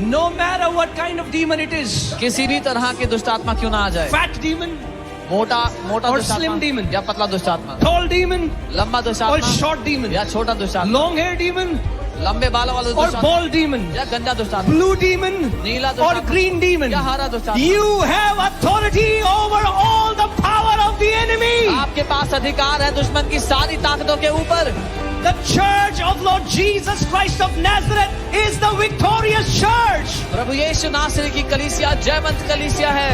No matter what kind of demon it is. किसी भी तरह की दुष्ट आत्मा क्यों ना आ जाए, Fat demon, मोटा or दुष्ट slim आत्मा demon. या पतला दुष्ट आत्मा, tall demon, लंबा दुष्ट or आत्मा short demon, या छोटा दुष्ट आत्मा, long hair demon, लंबे बालों वाला or दुष्ट आत्मा bald demon, या गंजा दुष्ट आत्मा, blue demon, नीला दुष्ट or आत्मा green demon. या हरा दुष्ट आत्मा, You have authority over all the power of the enemy. आपके पास अधिकार है दुश्मन की सारी ताकतों के ऊपर। The church of Lord Jesus Christ of Nazareth is the victorious church. प्रभु यीशु नासरी की कलीसिया जयवंत कलीसिया है।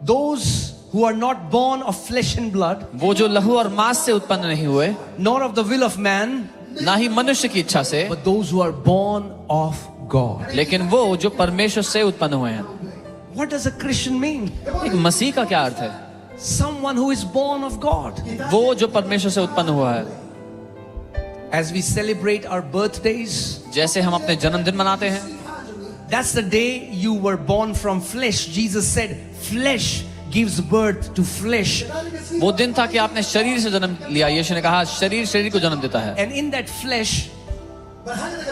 Those who are not born of flesh and blood, वो जो लहू और मांस से उत्पन्न नहीं हुए, nor of the will of man, ना ही मनुष्य की इच्छा से, but those who are born of God. लेकिन वो जो परमेश्वर से उत्पन्न हुए हैं। What does a Christian mean? एक मसीह का क्या अर्थ है? Someone who is born of God. वो जो परमेश्वर से उत्पन्न हुआ है। As we celebrate our birthdays, जैसे हम अपने जन्मदिन मनाते हैं, that's the day you were born from flesh. Jesus said, flesh gives birth to flesh. वो दिन था कि आपने शरीर से जन्म लिया। यीशु ने कहा शरीर शरीर को जन्म देता है, And in that flesh,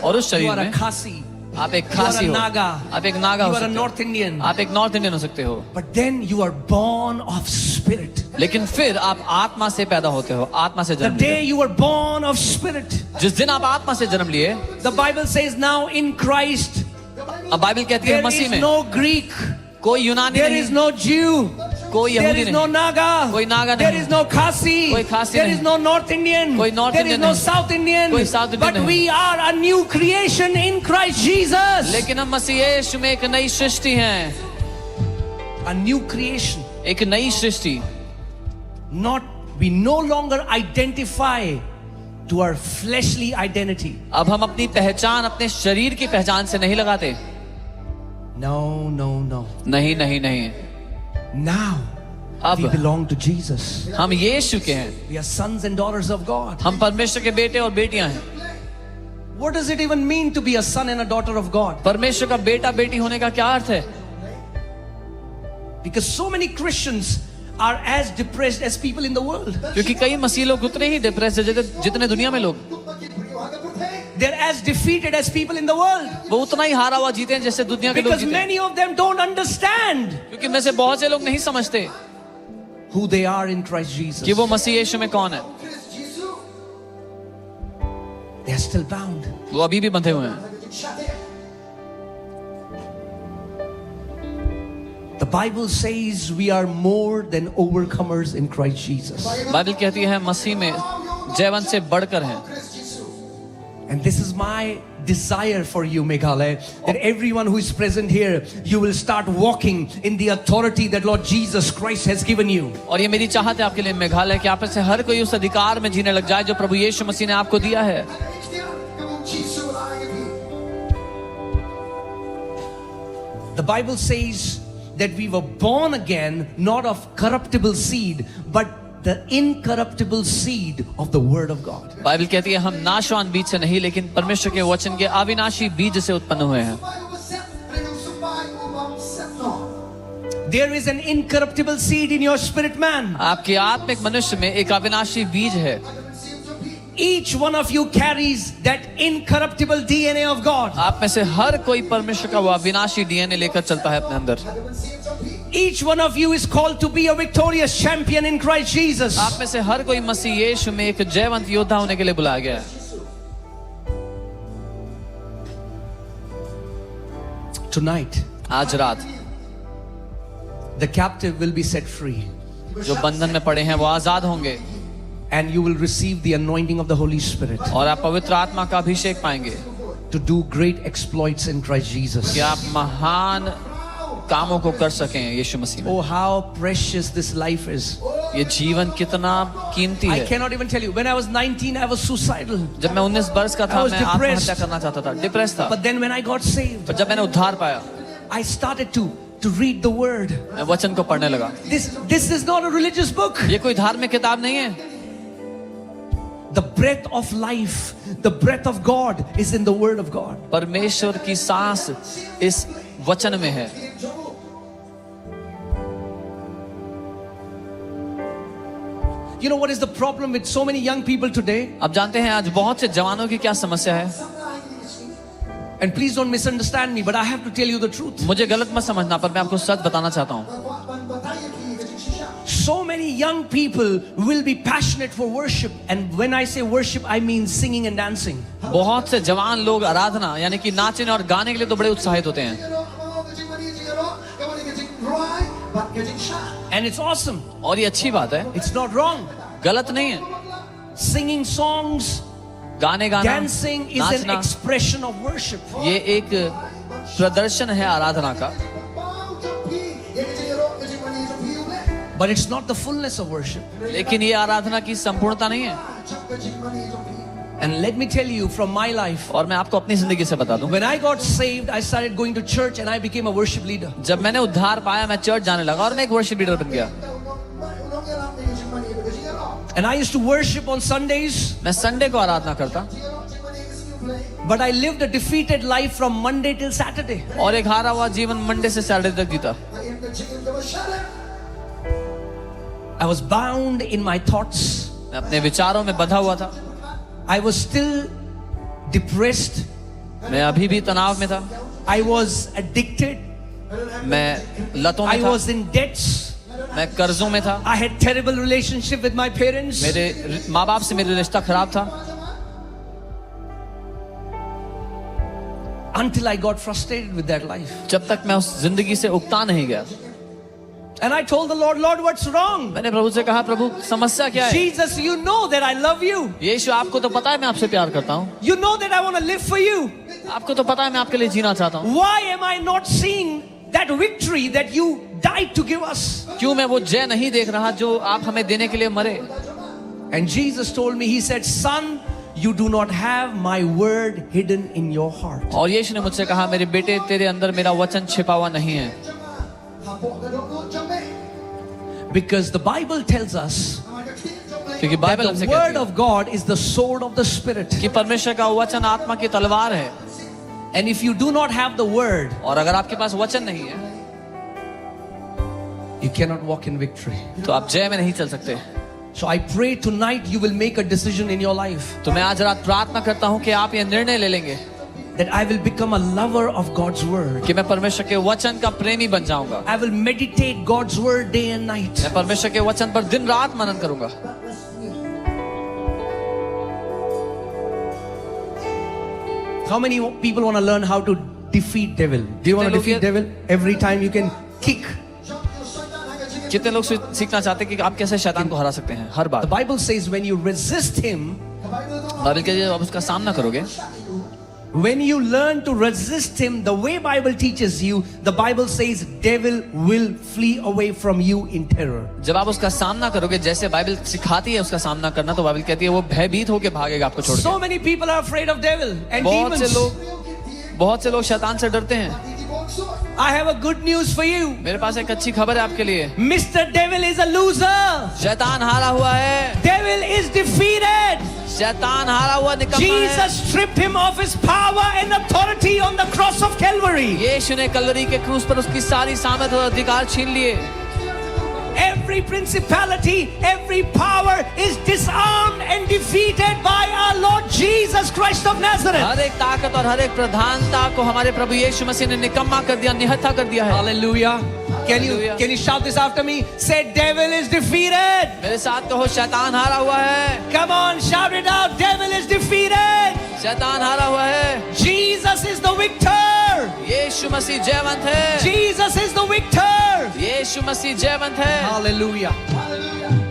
और उस you शरीर are a में Khasi, आप एक you are खासी a हो, Naga, आप एक नागा you हो are a सकते North हो, Indian. आप एक नॉर्थ इंडियन हो सकते हो, But then you are born of spirit. लेकिन फिर आप आत्मा से पैदा होते हो, आत्मा से The जन्म day लिए। you were born of spirit, जिस दिन आप आत्मा से जन्म लिए, the Bible says now in Christ, अब बाइबल कहती है there मसीह is में no Greek, कोई यूनानी there नहीं, is no Jew, कोई there यहूदी is no नहीं, Naga, कोई नागा there नहीं, is no Khasi, कोई खासी there नहीं, is no North Indian, कोई North there is Indian no नहीं, South Indian, कोई South Indian but नहीं। we are a new creation in Christ Jesus. लेकिन हम मसीह यीशु में एक नई सृष्टि हैं, A new creation. एक नई सृष्टि। Not, we no longer identify to our fleshly identity. अब हम अपनी पहचान अपने शरीर की पहचान से नहीं लगाते। No, no, no. नहीं नहीं नहीं, Now अब we belong to Jesus. हम यीशु के हैं, We are sons and daughters of God. हम परमेश्वर के बेटे और बेटियां हैं। What does it even mean to be a son and a daughter of God? परमेश्वर का बेटा बेटी होने का क्या अर्थ है? Because so many Christians are as depressed as people in the world. क्योंकि कई मसीह लोग उतने ही डिप्रेस है जितने दुनिया में लोग, They're as defeated as people in the world. वो उतना ही हारा हुआ जीते हैं जैसे दुनिया के लोग Because जीते हैं। many of them don't understand क्योंकि में से बहुत से लोग नहीं समझते who they are in Christ Jesus. कि वो मसीह यीशु में कौन है। They're still bound. वो अभी भी बंधे हुए हैं। The Bible says we are more than overcomers in Christ Jesus. Bible कहती है मसीह में जयवंत से बढ़कर हैं। And this is my desire for you, Meghalaya, that everyone who is present here, you will start walking in the authority that Lord Jesus Christ has given you. और ये मेरी चाहत है आपके लिए मेघालय कि आप में से हर कोई उस अधिकार में जीने लग जाए जो प्रभु यीशु मसीह ने आपको दिया है। The Bible says that we were born again, not of corruptible seed, but the incorruptible seed of the Word of God. Bible कहती है हम नाशवान बीज से नहीं लेकिन परमेश्वर के वचन के अविनाशी बीज से उत्पन्न हुए हैं। There is an incorruptible seed in your spirit man. आपके आत्मिक मनुष्य में एक अविनाशी बीज है। Each one of you carries that incorruptible DNA of God. आप में से हर कोई परमेश्वर का वो अविनाशी डीएनए लेकर चलता है अपने अंदर। Each one of you is called to be a victorious champion in Christ Jesus. आप में से हर कोई मसीह यीशु में एक जयवंत योद्धा होने के लिए बुलाया गया है। Tonight, आज रात the captive will be set free, जो बंधन में पड़े हैं वो आजाद होंगे and you will receive the anointing of the Holy Spirit और आप पवित्र आत्मा का अभिषेक पाएंगे to do great exploits in Christ Jesus. कि आप महान कामों को कर सकें यीशु मसीह में। Oh, how precious this life is. ये जीवन कितना कीमती I है। cannot even tell you. When I was 19, I was suicidal. जब मैं 19 वर्ष का I था was मैं depressed. आत्महत्या करना चाहता था, डिप्रेस था। But then when I got saved, पर जब मैंने उद्धार पाया, I started to read the Word. मैं वचन को पढ़ने लगा। This is not a religious book. ये कोई धार्मिक किताब नहीं है। The breath of life, the breath of God is in the Word of God. परमेश्वर की सांस इस वचन में है। You know what is the problem with so many young people today? अब जानते हैं आज बहुत से जवानों की क्या समस्या है, And please don't misunderstand me, but I have to tell you the truth. मुझे गलत मत समझना, पर मैं आपको सच बताना चाहता हूँ. So many young people will be passionate for worship, and when I say worship, I mean singing and dancing. बहुत से जवान लोग आराधना यानी कि नाचने और गाने के लिए तो बड़े उत्साहित होते हैं, And it's awesome. और ये अच्छी बात है, It's not wrong. गलत नहीं है. Singing songs, गाने गाना, dancing is an नाचना, expression of worship. ये एक प्रदर्शन है आराधना का, But it's not the fullness of worship. लेकिन ये आराधना की संपूर्णता नहीं है. And let me tell you from my life, और मैं आपको अपनी जिंदगी से बता दूं, when I got saved, I started going to church and I became a worship leader. जब मैंने उद्धार पाया मैं चर्च जाने लगा और मैं एक वर्शिप लीडर बन गया. And I used to worship on Sundays, मैं संडे को आराधना करता, but I lived a defeated life from Monday till Saturday. और एक हारा हुआ जीवन मंडे से सैटरडे तक जीता. I was bound in my thoughts. मैं अपने विचारों में बंधा हुआ था, I was still depressed. मैं अभी भी तनाव में था, I was addicted. मैं लतों I में था, was in debts. मैं कर्जों में था, I had terrible relationship with my parents. मेरे माँ बाप से मेरा रिश्ता खराब था, Until I got frustrated with that life. जब तक मैं उस जिंदगी से उकता नहीं गया. And I told the Lord, Lord, what's wrong? मैंने प्रभु से कहा, प्रभु समस्या क्या है? Jesus, you know that I love you. यीशु आपको तो पता है मैं आपसे प्यार करता हूँ, You know that I want to live for you. आपको तो पता है मैं आपके लिए जीना चाहता हूँ. Why am I not seeing that victory that you died to give us? क्यों मैं वो जय नहीं देख रहा जो आप हमें देने के लिए मरे? And Jesus told me, He said, Son, you do not have my word hidden in your heart. और यीशु ने मुझसे कहा, मेरे बेटे तेरे अंदर मेरा वचन छिपा हुआ नहीं है. Because the Bible tells us क्योंकि that बाइबल हमसे the word कहती है of God is the sword of the Spirit. कि परमेश्वर का वचन आत्मा की तलवार है, And if you do not have the word, और अगर आपके पास वचन नहीं है you cannot walk in victory. तो आप जय में नहीं चल सकते. So I pray tonight you will make a decision in your life तो मैं आज रात प्रार्थना करता हूँ कि आप ये निर्णय ले लेंगे that I will become a lover of God's word. कि मैं परमेश्वर के वचन का प्रेमी बन जाऊंगा. I will meditate God's word day and night. मैं परमेश्वर के वचन पर दिन रात मनन करूंगा. How many people want to learn how to defeat devil? Do you want to defeat devil? Every time you can kick. कितने लोग सीखना चाहते हैं कि आप कैसे शैतान को हरा सकते हैं हर The bar. Bible says when you resist him, Bible कहती है जब आप उसका सामना करोगे, when you learn to resist him the way Bible teaches you, the Bible says devil will flee away from you in terror. जब आप उसका सामना करोगे जैसे बाइबल सिखाती है उसका सामना करना, तो बाइबल कहती है वो भयभीत होकर भागेगा आपको छोड़ के. So many people are afraid of devil and बहुत से लोग शैतान से डरते हैं. I have a good news for you. मेरे पास एक अच्छी खबर है आपके लिए. Mr. Devil is a loser. शैतान हारा हुआ है. Devil is defeated. शैतान हारा हुआ निकम्मा है. Jesus stripped him of his power and authority on the cross of Calvary. यीशु ने कलवरी के क्रूस पर उसकी सारी सामर्थ और अधिकार छीन लिए. Every principality, every power is disarmed and defeated by our Lord Jesus Christ of Nazareth. हर एक ताकत और हर एक प्रधानता को हमारे प्रभु यीशु मसीह ने निकम्मा कर दिया, निहत्था कर दिया है. Hallelujah. Hallelujah. Can you shout this after me? Say, devil is defeated. मेरे साथ कहो, शैतान हारा हुआ है. Come on, shout it out. Devil is defeated. शैतान हारा हुआ है. Jesus is the victor. यीशु मसीह जयवंत है. Jesus is the victor. यीशु मसीह जयवंत है. Hallelujah.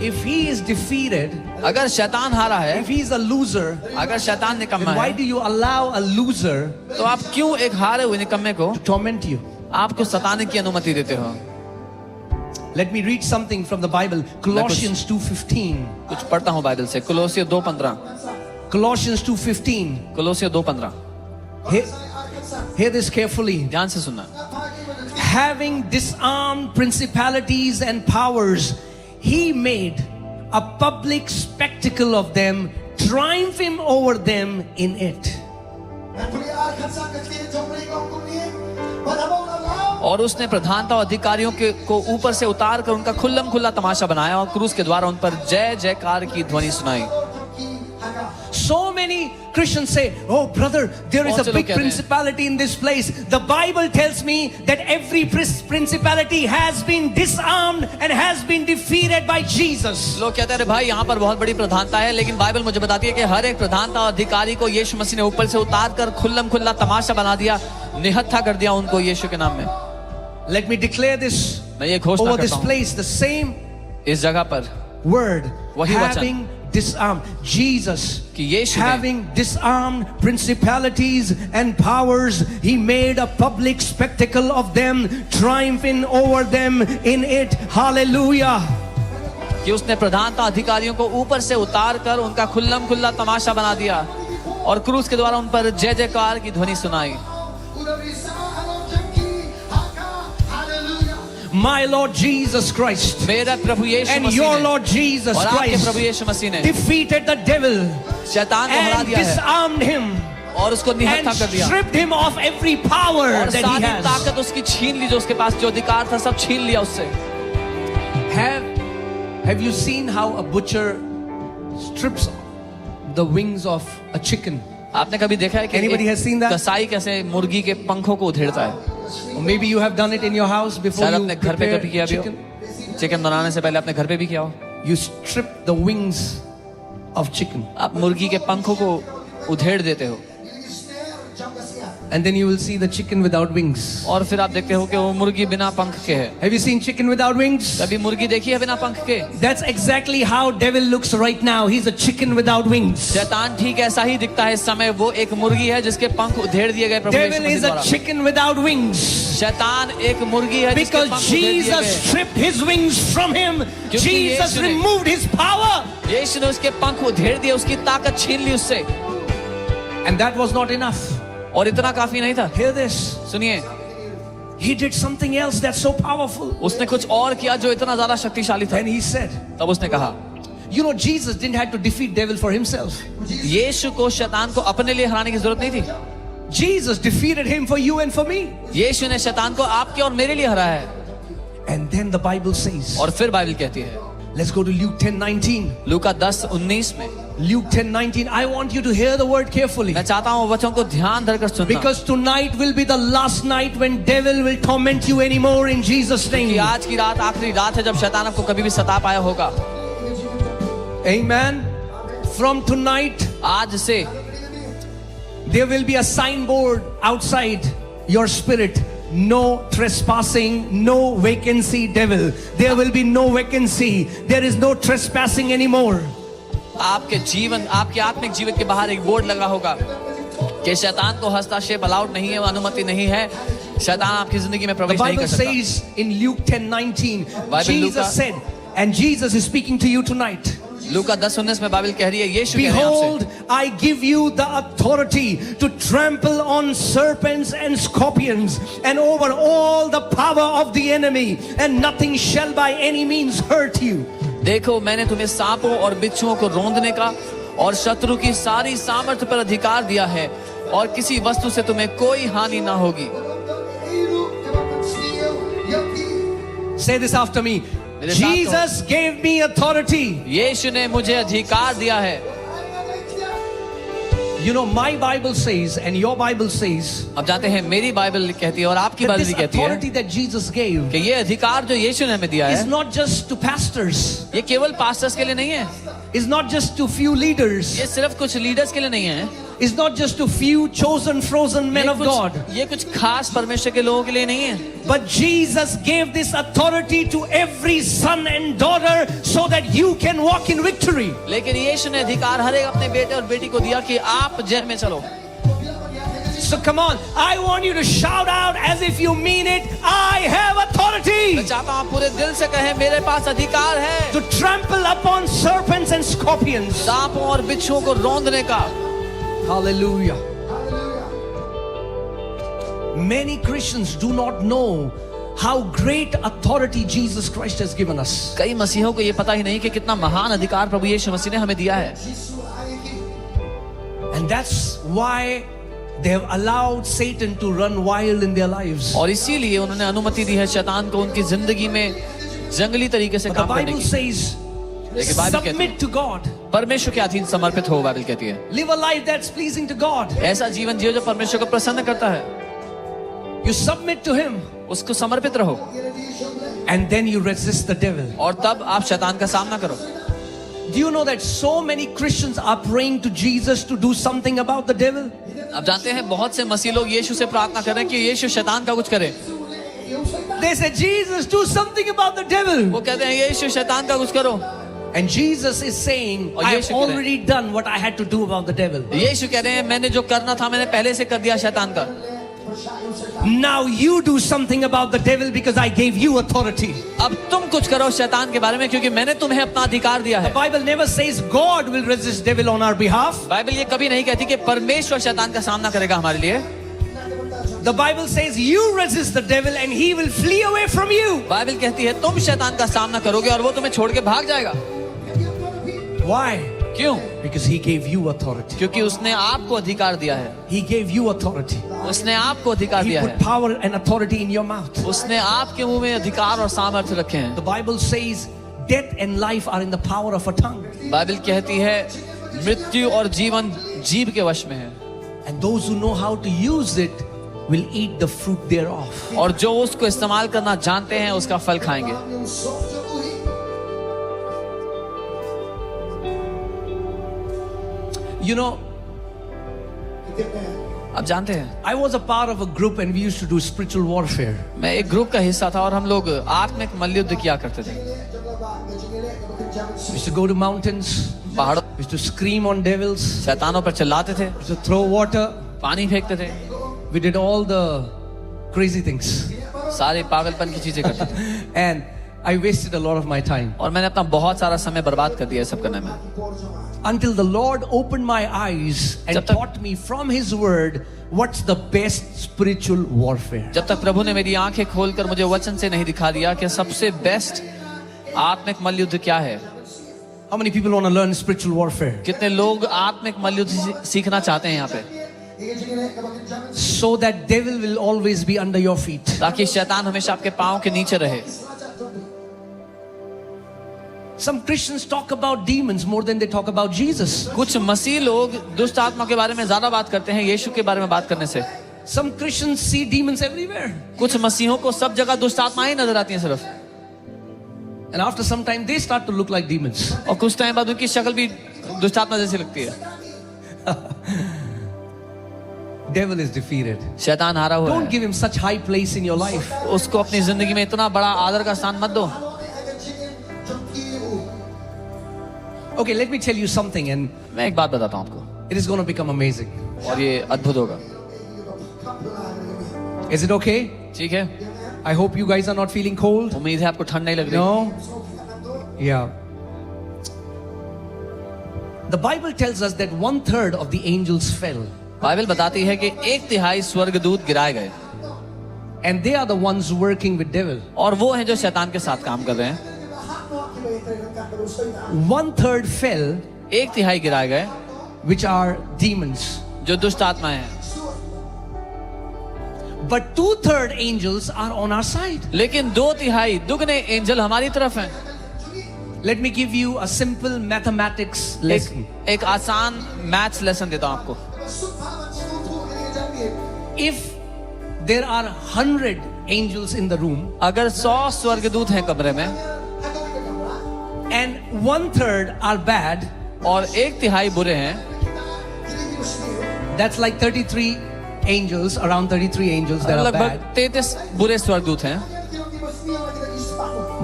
If he is defeated, अगर शैतान हारा है, if he is a loser, अगर शैतान निकम्मा then why है, do you allow a loser तो आप क्यों एक हारे हुए निकम्मे को to torment you? आपको सताने की अनुमति देते हो? Let me read something from the Bible. Colossians 2:15. कुछ पढ़ता हूँ बाइबल से. कुलोसियों 2:15. Colossians 2:15. कुलोसियों 2:15. Hear this carefully. ध्यान से सुनना. Having disarmed principalities and powers, he made a public spectacle of them, triumphing over them in it. और उसने प्रधानता और अधिकारियों को ऊपर से उतार कर उनका खुल्लम खुल्ला तमाशा बनाया और क्रूस के द्वारा उन पर जय जयकार की ध्वनि सुनाई। So many Christians say, oh brother, there is a big principality in this place. The Bible tells me that every principality has been disarmed and has been defeated by Jesus. लोग कहते हैं भाई यहाँ पर बहुत बड़ी प्रधानता है, लेकिन बाइबल मुझे बताती है कि हर एक प्रधानता और अधिकारी को यीशु मसीह ने ऊपर से उतार कर खुल्लम खुल्ला तमाशा बना दिया, निहत्था कर दिया उनको यीशु के नाम में। Let me declare this मैं ये घोषणा over this करता हूँ, place, the same इस जगह पर word, वही वचन, having disarmed. Jesus, कि यीशु ने having disarmed principalities and powers, he made a public spectacle of them, triumphing over them in it. Hallelujah. कि उसने प्रधानता अधिकारियों को ऊपर से उतार कर उनका खुल्लम खुल्ला तमाशा बना दिया और क्रूस के द्वारा उन पर जय जयकार की ध्वनि सुनाई। My Lord Jesus Christ मेरा प्रभु यीशु and मसीह your ने Lord Jesus और आपके प्रभु Christ यीशु मसीह ने defeated the devil शैतान को हरा and दिया है disarmed him और उसको निहत्था and कर दिया stripped him of every power और that he सारी has. ताकत उसकी छीन ली, जो उसके पास जो अधिकार था सब छीन लिया उससे। Have you seen how a butcher strips the wings of a chicken? आपने कभी देखा है कि Anybody has seen that? कसाई कैसे मुर्गी के पंखों को उधेड़ता है? Or maybe you have done it in your house before शायद you अपने घर पे prepare कभी किया भी हो, chicken. चिकन बनाने से पहले अपने घर पे भी किया हो। You strip the wings of chicken आप मुर्गी के पंखों को उधेड़ देते हो and then you will see the chicken without wings. और फिर आप देखते हो कि वो मुर्गी बिना पंख के है। Have you seen chicken without wings? कभी मुर्गी देखी है बिना पंख के? That's exactly how devil looks right now. He's a chicken without wings. शैतान ठीक ऐसा ही दिखता है इस समय, वो एक मुर्गी है जिसके पंख उधेड़ दिए गए प्रभु यीशु Devil मसीह is a द्वारा। chicken without wings. शैतान एक मुर्गी है जिसके Because पंख उधेड़ दिए Jesus गए। stripped his wings from him. Jesus यीशु ने- removed his power. यीशु ने उसके पंख उधेड़ दिए, उसकी ताकत छीन ली उससे, And that was not enough. और इतना काफी नहीं था। Hear this. सुनिए, He did something else that's so powerful. उसने कुछ और किया जो इतना ज्यादा शक्तिशाली था। And he said, तब उसने कहा, you know, Jesus didn't have to defeat devil for himself. यीशु को शैतान को अपने लिए हराने की जरूरत नहीं थी। Jesus defeated him for you and for me. यीशु ने शैतान को आपके और मेरे लिए हराया है। And then the Bible says, और फिर बाइबल कहती है, let's go to Luke 10:19. लूका 10:19 में, Luke 10:19. I want you to hear the word carefully. मैं चाहता हूँ वचन को ध्यान धरकर सुनना, Because tonight will be the last night when devil will torment you anymore in Jesus' कि name. आज की रात आखिरी रात है जब शैतान आपको कभी भी सता पाया होगा। Amen. From tonight, आज से there will be a signboard outside your spirit. No trespassing, no vacancy, devil. There will be no vacancy. There is no trespassing anymore. आपके जीवन, आपके आत्मिक जीवन के बाहर एक बोर्ड लगा होगा कि शैतान को हस्तक्षेप अलाउड नहीं है, अनुमति नहीं है, शैतान आपकी जिंदगी में The प्रवेश नहीं Bible कर सकता। says in Luke 10:19, Bible Jesus Luca- said, and Jesus is speaking to you tonight. लूका 10:19 में बाइबल कह रही है, यीशु कह रहे हैं आपसे, Behold, I give you the authority to trample on serpents and scorpions and over all the power of the enemy, and nothing shall by any means hurt you. देखो मैंने तुम्हें सांपों और बिच्छुओं को रौंदने का और शत्रु की सारी सामर्थ्य पर अधिकार दिया है और किसी वस्तु से तुम्हें कोई हानि ना होगी। Say this after me. मेरे साथ कहो। Jesus gave me authority. यीशु ने मुझे अधिकार दिया है। You know, my Bible says and your Bible says अब जानते हैं मेरी बाइबल कहती है और आपकी that बाइबल this भी कहती है authority that Jesus gave कि ये अधिकार जो यीशु ने हमें दिया is है, not just to pastors, ये केवल पास्टर्स के लिए नहीं है, is not just to few leaders, ये सिर्फ कुछ लीडर्स के लिए नहीं है, is not just to few chosen frozen men of God. ये कुछ खास परमेश्वर के लोगों के लिए नहीं है, But Jesus gave this authority to every son and daughter so that you can walk in victory. लेकिन यीशु ने अधिकार हर एक अपने बेटे और बेटी को दिया कि आप जय में चलो। So come on, I want you to shout out as if you mean it. I have authority मैं चाहता हूँ आप पूरे दिल से कहें, मेरे पास अधिकार है to trample upon serpents and scorpions. सांपों और बिच्छुओं को रौंदने का। Hallelujah. Many Christians do not know how great authority Jesus Christ has given us. कई मसीहों को ये पता ही नहीं कि कितना महान अधिकार प्रभु यीशु मसीह ने हमें दिया है। And that's why They have allowed Satan to run wild in their lives. और इसीलिए उन्होंने अनुमति दी है शैतान को उनकी जिंदगी में जंगली तरीके से But the काम करने Bible की। says, लेकिन बाइबल कहती है, submit to God. परमेश्वर के अधीन समर्पित हो, बाइबल कहती है। Live a life that's pleasing to God. ऐसा जीवन जियो जो परमेश्वर को प्रसन्न करता है, You submit to Him, उसको समर्पित रहो, and then you resist the devil. और तब आप शैतान का सामना करो। Do you know that so many Christians are praying to Jesus to do something about the devil? आप जानते हैं बहुत से मसीह लोग यीशु से प्रार्थना कर रहे हैं कि यीशु शैतान का कुछ करे। They say, Jesus, do something about the devil. वो कहते हैं यीशु शैतान का कुछ करो। And Jesus is saying, और I have यीशु कह रहे हैं, already done what I had to do about the devil. यीशु कह रहे हैं मैंने जो करना था मैंने पहले से कर दिया शैतान का। Now you do something about the devil because I gave you authority. अब तुम कुछ करो शैतान के बारे में क्योंकि मैंने तुम्हें अपना अधिकार दिया The है। Bible never says God will resist devil on our behalf. Bible ये कभी नहीं कहती कि परमेश्वर शैतान का सामना करेगा हमारे लिए। The Bible says you resist the devil and he will flee away from you. Bible कहती है तुम शैतान का सामना करोगे और वो तुम्हें छोड़ के भाग जाएगा। Why? क्यों? Because he gave you authority. क्योंकि उसने आपको अधिकार दिया है। He gave you authority. उसने आपको अधिकार He दिया put है। power and authority in your mouth. उसने आपके मुंह में अधिकार और सामर्थ्य रखे हैं। The Bible says death and life are in the power of a tongue. Bible कहती है मृत्यु और जीवन जीभ के वश में है, And those who know how to use it will eat the fruit thereof. और जो उसको इस्तेमाल करना जानते हैं उसका फल खाएंगे। You know, आप जानते हैं I was a part of a group and we used to do spiritual warfare. मैं एक ग्रुप का हिस्सा था और हम लोग आत्मिक मल्लयुद्ध किया करते थे। We used to go to mountains. पहाड़ों We used to scream on devils. शैतानों पर चिल्लाते थे, We used to throw water. पानी फेंकते थे, We did all the crazy things. सारे पागलपन की चीजें करते थे And I wasted a lot of my time. और मैंने अपना बहुत सारा समय बर्बाद कर दिया ये सब करने में। Until the Lord opened my eyes and जब तक- taught me from His Word what's the best spiritual warfare. जब तक प्रभु ने मेरी आंखें खोलकर मुझे वचन से नहीं दिखा दिया कि सबसे बेस्ट आत्मिक मल्लयुद्ध क्या है। How many people want to learn spiritual warfare? कितने लोग आत्मिक मल्लयुद्ध सीखना चाहते हैं यहाँ पे, So that devil will always be under your feet. ताकि शैतान हमेशा आपके पांव के नीचे रहे। Some Christians talk about demons more than they talk about Jesus. कुछ मसीह लोग दुष्ट आत्मा के बारे में ज्यादा बात करते हैं यीशु के बारे में बात करने से। Some Christians see demons everywhere. कुछ मसीहों को सब जगह दुष्ट आत्माएं नजर आती हैं सिर्फ, And after some time they start to look like demons. और कुछ टाइम बाद उनकी शक्ल भी दुष्ट आत्मा जैसी लगती है। Devil is defeated. शैतान हारा हुआ Don't है। give him such high place in your life. उसको अपनी जिंदगी में इतना बड़ा आदर का स्थान मत दो। Okay, let me tell you something and मैं एक बात बताता हूँ आपको it is going to become amazing. और ये अद्भुत होगा। Is it okay? ठीक है, I hope you guys are not feeling cold. उम्मीद है आपको ठंड नहीं लग रही। No? Yeah. The Bible tells us that 1/3 of the angels fell. Bible बताती है कि 1/3 स्वर्गदूत गिराए गए And they are the ones working with devil. और वो हैं जो शैतान के साथ काम कर रहे हैं। 1/3 fell, 1/3 गिराए गए which are demons. जो दुष्ट आत्माएं हैं, But 2/3 angels are on our side. लेकिन 2/3 दुगने एंजल हमारी तरफ हैं। Let me give you a simple mathematics lesson. एक आसान मैथ्स लेसन देता हूं आपको। If there are 100 angels in the room अगर 100 स्वर्गदूत हैं कमरे में and 1/3 are bad, और 1/3 बुरे हैं, that's like 33 angels, around 33 angels that are लगभग bad. 33 बुरे स्वर्गदूत हैं,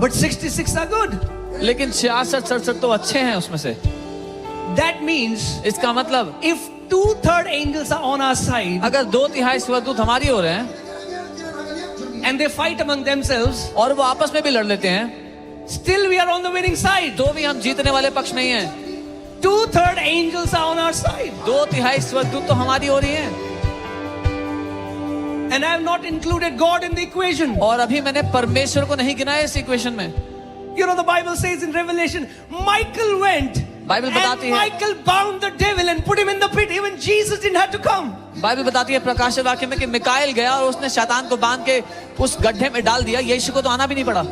But 66 are good. लेकिन 66-67 तो अच्छे हैं उसमें से। That means इसका मतलब if 2/3 angels are on our side अगर 2/3 स्वर्गदूत हमारी हो रहे हैं and they fight among themselves, और वो आपस में भी लड़ लेते हैं, still we are on the winning side. तो भी हम जीतने वाले पक्ष में ही हैं। 2/3 angels are on our side. 2/3 स्वर्गदूत तो हमारी हो रही हैं, And I have not included God in the equation. और अभी मैंने परमेश्वर को नहीं गिनाया इस इक्वेशन में। You know, the Bible says in Revelation, Michael went Bible बताती And है, Michael bound the devil and put him in the pit. Even Jesus didn't have to come. Bible बताती है प्रकाशित वाक्य में कि मिकाएल गया और उसने शैतान को बांध के उस गड्ढे में डाल दिया, यीशु को तो आना भी नहीं पड़ा।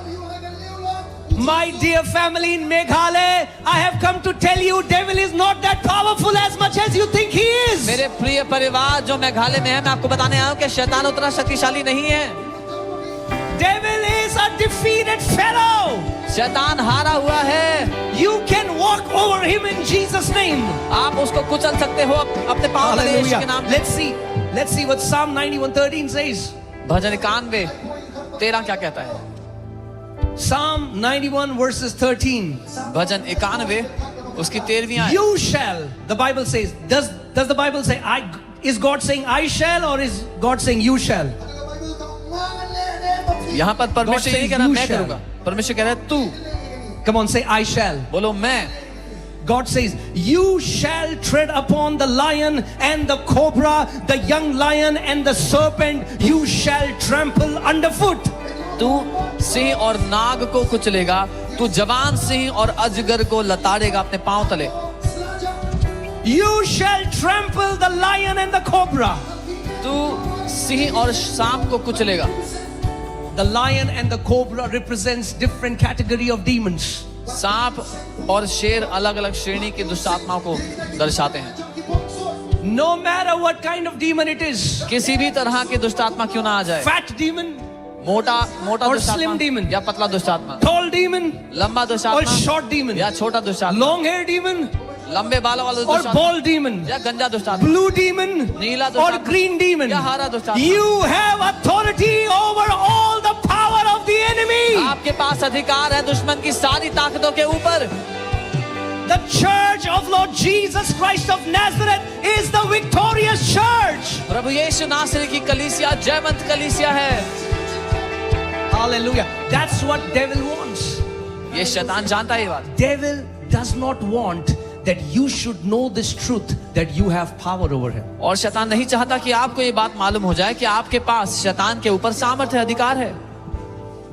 My dear family in Meghalaya, I have come to tell you, devil is not that powerful as much as you think he is. मेरे प्रिय परिवार जो मेघालय में है, मैं आपको बताने आया हूँ कि शैतान उतना शक्तिशाली नहीं है। Devil is a defeated fellow. शैतान हारा हुआ है। You can walk over him in Jesus' name. आप उसको कुचल सकते हो अपने पांव तले यीशु के नाम में। Let's see what Psalm 91:13 says. भजन 91 13 क्या कहता है? Psalm 91 verses 13. भजन 91 उसकी 13वीं आयत। You shall. The Bible says. Does the Bible say I? Is God saying I shall or is God saying you shall? यहाँ पर परमेश्वर ये नहीं कह रहा you मैं shall. करूंगा, परमेश्वर कह रहा है तू। Come on, say I shall. बोलो मैं। God says, you shall tread upon the lion and the cobra, the young lion and the serpent, you shall trample underfoot. तू सिंह और नाग को कुचलेगा, तू जवान सिंह और अजगर को लताड़ेगा अपने पांव तले। You shall trample the lion and the cobra. तू सिंह और सांप को कुचलेगा। The lion and the cobra represents different category of demons. सांप और शेर अलग अलग श्रेणी की दुष्ट आत्माओं को दर्शाते हैं। No matter what kind of demon it is. किसी भी तरह की दुष्ट आत्मा क्यों ना आ जाए, Fat demon, मोटा or दुष्ट slim आत्मा demon. या पतला दुष्ट आत्मा, tall demon, लंबा दुष्ट or आत्मा short demon, या छोटा दुष्ट आत्मा, long hair demon, लंबे बालों वाला or दुष्ट आत्मा bald demon, या गंजा दुष्ट आत्मा, blue demon, नीला दुष्ट or आत्मा green demon. या हरा दुष्ट आत्मा। You have authority over all the power of the enemy. आपके पास अधिकार है दुश्मन की सारी ताकतों के ऊपर। The church of Lord Jesus Christ of Nazareth is the victorious church. प्रभु यीशु नासरी की कलीसिया जयवंत कलीसिया है। Hallelujah. That's what devil wants. ये शैतान जानता है ये बात। Devil does not want that you should know this truth that you have power over him. और शैतान नहीं चाहता कि आपको ये बात मालूम हो जाए कि आपके पास शैतान के ऊपर सामर्थ्य अधिकार है।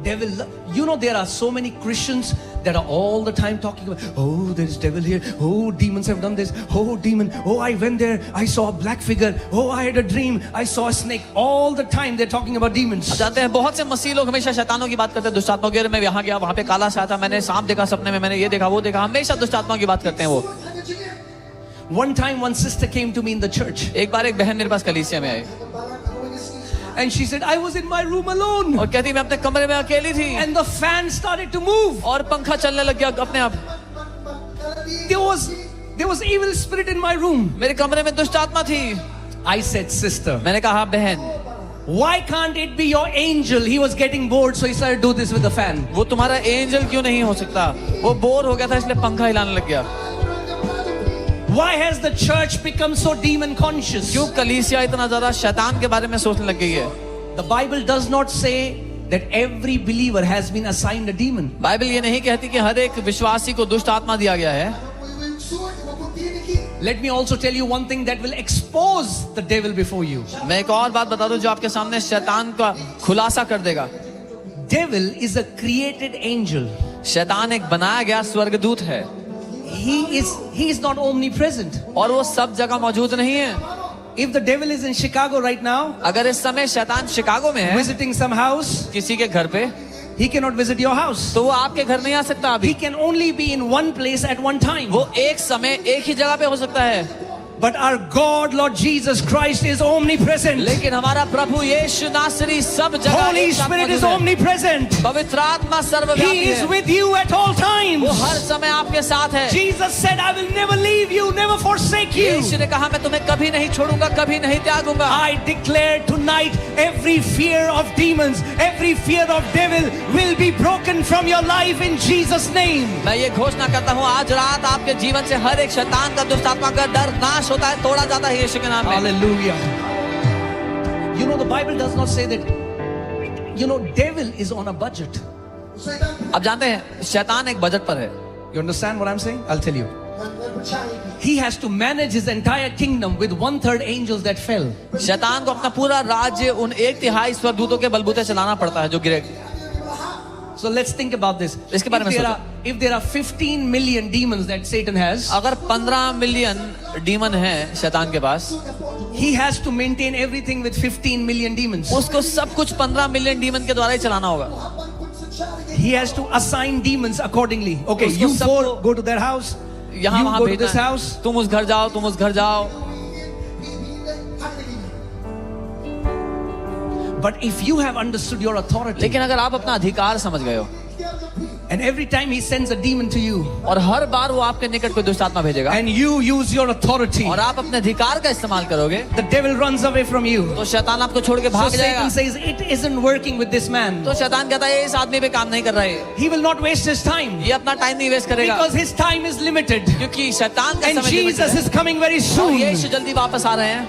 Devil, you know there are so many Christians that are all the time talking about, oh, there is devil here, oh, demons have done this, oh, demon, oh, I went there, I saw a black figure, oh, I had a dream, I saw a snake. All the time they're talking about demons. आप जानते हैं बहुत से मसीह लोग हमेशा शैतानों की बात करते हैं, दुष्ट आत्माओं की। मैं यहाँ गया, वहाँ पे काला सा था, मैंने सांप देखा सपने में, मैंने ये देखा वो देखा, हमेशा दुष्ट आत्माओं की बात करते हैं वो। One time one sister came to me in the church एक बार एक बहन मेरे पास कलीसिया में आई and she said, I was in my room alone और कहती मैं अपने कमरे में अकेली थी and the fan started to move. और पंखा चलने लग गया अपने आप। There was evil spirit in my room. मेरे कमरे में दुष्ट आत्मा थी। I said, sister, मैंने कहा बहन, why can't it be your angel? He was getting bored, so he started to do this with the fan. वो तुम्हारा एंजल क्यों नहीं हो सकता? वो बोर हो गया था इसलिए पंखा हिलाने लग गया। Why has the church become so demon conscious? क्यों कलीसिया इतना ज्यादा शैतान के बारे में सोचने लग गई है? The Bible does not say that every believer has been assigned a demon. Bible ये नहीं कहती कि हर एक विश्वासी को दुष्ट आत्मा दिया गया है। Let me also tell you one thing that will expose the devil before you. मैं एक और बात बता दूं जो आपके सामने शैतान का खुलासा कर देगा। Devil is a created angel. शैतान एक बनाया गया स्वर्गदूत है He is not omnipresent. और वो सब जगह मौजूद नहीं है। If the devil is in Chicago right now, अगर इस समय शैतान शिकागो में है visiting some house, किसी के घर पे, he cannot visit your house. तो वो आपके घर नहीं आ सकता अभी। He can only be in one place at one time. वो एक समय एक ही जगह पे हो सकता है। But our God, Lord Jesus Christ, is omnipresent. लेकिन हमारा प्रभु यीशु नासरी सब जगह Holy एक साथ Spirit is मौजूद है। omnipresent. पवित्र आत्मा सर्वव्यापी He is है। with you at all times. वो हर समय आपके साथ है। Jesus said, I will never leave you, never forsake you. यीशु ने कहा मैं तुम्हें कभी नहीं छोड़ूंगा, कभी नहीं त्यागूंगा। I declare tonight every fear of demons, every fear of devil will be broken from your life in Jesus' name. मैं ये घोषणा करता हूँ आज रात आपके जीवन से हर एक शैतान का दुष्ट आत्मा का डर नाश होता है, तोड़ा जाता है यीशु के नाम में। Hallelujah. You know the Bible does not say that, you know, devil is on a budget. आप जानते हैं शैतान एक बजट पर है। You understand what I'm saying? I'll tell you. He has to manage his entire kingdom with 1/3 angels that fell. शैतान को अपना पूरा राज्य उन 1/3 स्वर्गदूतों के बलबूते चलाना पड़ता है जो गिरे। So let's think about this. इसके बारे में If there are 15 million demons that Satan has, अगर 15 मिलियन डीमन है शैतान के पास, he has to maintain everything with 15 million demons. उसको सब कुछ 15 मिलियन डीमन के द्वारा ही चलाना होगा. He has to assign demons accordingly. Okay, you four go to their house. यहाँ You वहाँ go to this भेजना है. house. तुम उस घर जाओ, तुम उस घर जाओ. But if you have understood your authority, लेकिन अगर आप अपना अधिकार समझ गए हो, and every time he sends a demon to you, और हर बार वो आपके निकट कोई दुष्ट आत्मा भेजेगा, and you use your authority, और आप अपने अधिकार का इस्तेमाल करोगे, the devil runs away from you. तो शैतान आपको छोड़ के So भाग जाएगा. Satan says, it isn't working with this man. तो शैतान कहता है ये इस आदमी पे काम नहीं कर रहा है, He will not waste his time ये अपना टाइम नहीं वेस्ट करेगा, because his time is limited. क्योंकि शैतान का And समय Jesus limited is coming very है, और soon. यीशु जल्दी वापस आ रहे हैं.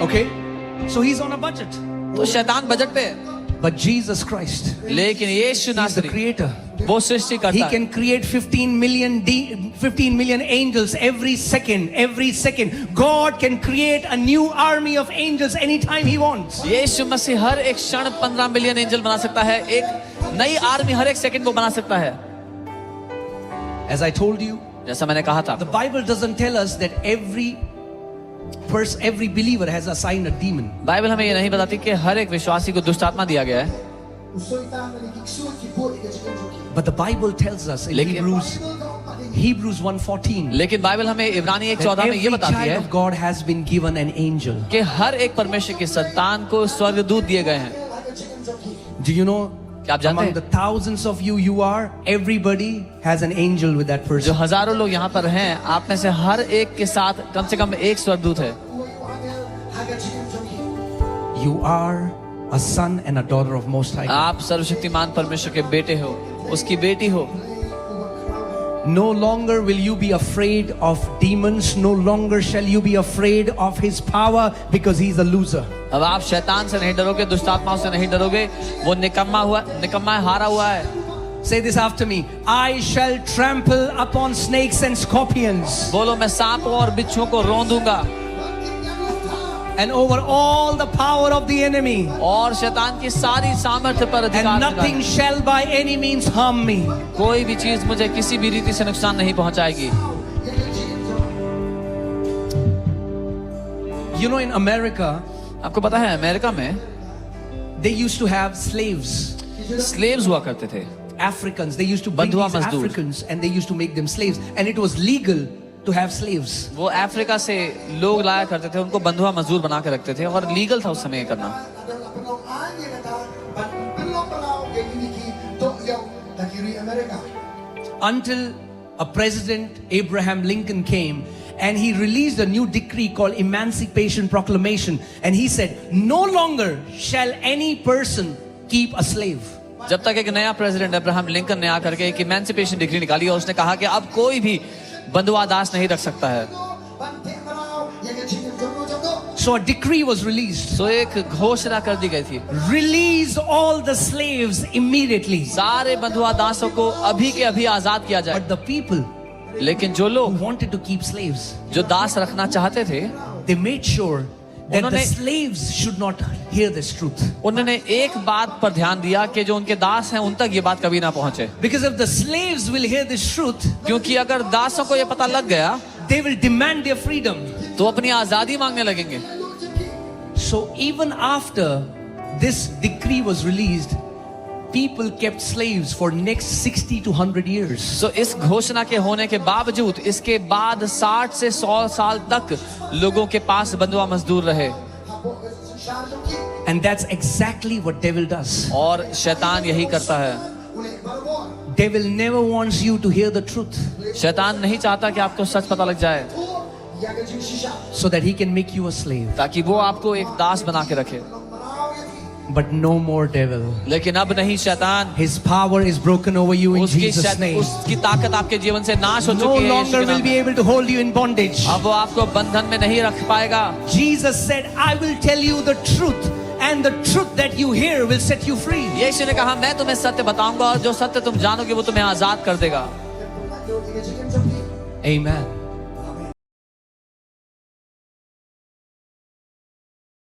Okay? So he's on a budget. तो शैतान बजट पे है, But Jesus Christ, लेकिन यीशु he's the नासरी creator. वो सृष्टि He करता है. can create 15 million angels every second. God can create a new army of angels anytime he wants. यीशु मसीह हर एक क्षण 15 मिलियन एंजल बना सकता है, एक नई आर्मी हर एक सेकंड को बना सकता है. As I told you, जैसा मैंने कहा था, the Bible doesn't tell us that every believer has assigned a demon. Bible हमें ये नहीं बताती कि हर एक विश्वासी को दुष्ट आत्मा दिया गया है. But the Bible tells us in लेकिन- Hebrews 1:14 लेकिन बाइबल हमें इब्रानी that 1:14 में ये every बताती child है of God has been given an angel. कि हर एक परमेश्वर की संतान को स्वर्गदूत दिए गए हैं. Do you know? क्या आप जानते Among the हैं thousands of you are, everybody has an angel with that जो person. हजारों लोग यहाँ पर हैं, आप में से हर एक के साथ कम से कम एक स्वर्गदूत है. You are a son and a daughter of Most High God. आप सर्वशक्तिमान परमेश्वर के बेटे हो, उसकी बेटी हो. No longer will you be afraid of demons. No longer shall you be afraid of his power because he's a loser. अब आप शैतान से नहीं डरोगे, दुष्ट आत्माओं से नहीं डरोगे, वो निकम्मा है, हारा हुआ है. Say this after me. I shall trample upon snakes and scorpions बोलो मैं सांपों और बिच्छुओं को रौंदूंगा and over all the power of the enemy, और शैतान की सारी सामर्थ्य पर and अधिकार nothing दिलाऊंगा. shall by any means harm me. कोई भी चीज मुझे किसी भी रीति से नुकसान नहीं पहुंचाएगी. You know, in America, आपको पता है अमेरिका में they used to have slaves. Slaves हुआ करते थे. Africans. They used to bring बंधुआ these मजदूर. Africans and they used to make them slaves. And it was legal to have slaves. वो अफ्रीका से लोग लाया करते थे, उनको बंधुआ मजदूर बना के रखते थे और लीगल था उस समय ये करना. Until a president, Abraham Lincoln, came and he released a new decree called Emancipation Proclamation. And he said, no longer shall any person keep a slave. जब तक एक नया प्रेसिडेंट अब्राहम लिंकन ने आकर के एक इमेंसिपेशन डिग्री निकाली और उसने कहा कि अब कोई भी बंधुआ दास नहीं रख सकता है. So a decree was released. तो एक घोषणा कर दी गई थी, Release all the slaves immediately. सारे बंधुआ दासों को अभी के अभी आजाद किया जाए. But the people लेकिन जो who लोग wanted to keep slaves, जो दास रखना चाहते थे, they made sure that the उन्होंने- slaves should not hear this truth. उन्होंने एक बात पर ध्यान दिया कि जो उनके दास हैं उन तक ये बात कभी ना पहुंचे. Because if the slaves will hear this truth, क्योंकि अगर दासों को ये पता लग गया they will demand their freedom. तो अपनी आजादी मांगने लगेंगे. So even after this decree was released, people kept slaves for next 60 to 100 years. तो इस घोषणा के होने के बावजूद इसके बाद 60 से 100 साल तक लोगों के पास बंधुआ मजदूर रहे. And that's exactly what devil does. और शैतान यही करता है. Devil never wants you to hear the truth शैतान नहीं चाहता कि आपको सच पता लग जाए so that he can make you a slave. ताकि वो आपको एक दास बना के रखे. But no more devil. लेकिन अब नहीं शैतान, His power is broken over you in उसकी Jesus' name. उसकी ताकत आपके जीवन से नाश हो No चुकी है. यीशु longer के will नाम be में. able to hold you in bondage. अब वो आपको बंधन में नहीं रख पाएगा. Jesus said, I will tell you the truth, and the truth that you hear will set you free. यीशु ने कहा मैं तुम्हें सत्य बताऊंगा और जो सत्य तुम जानोगे वो तुम्हें आजाद कर देगा. Amen.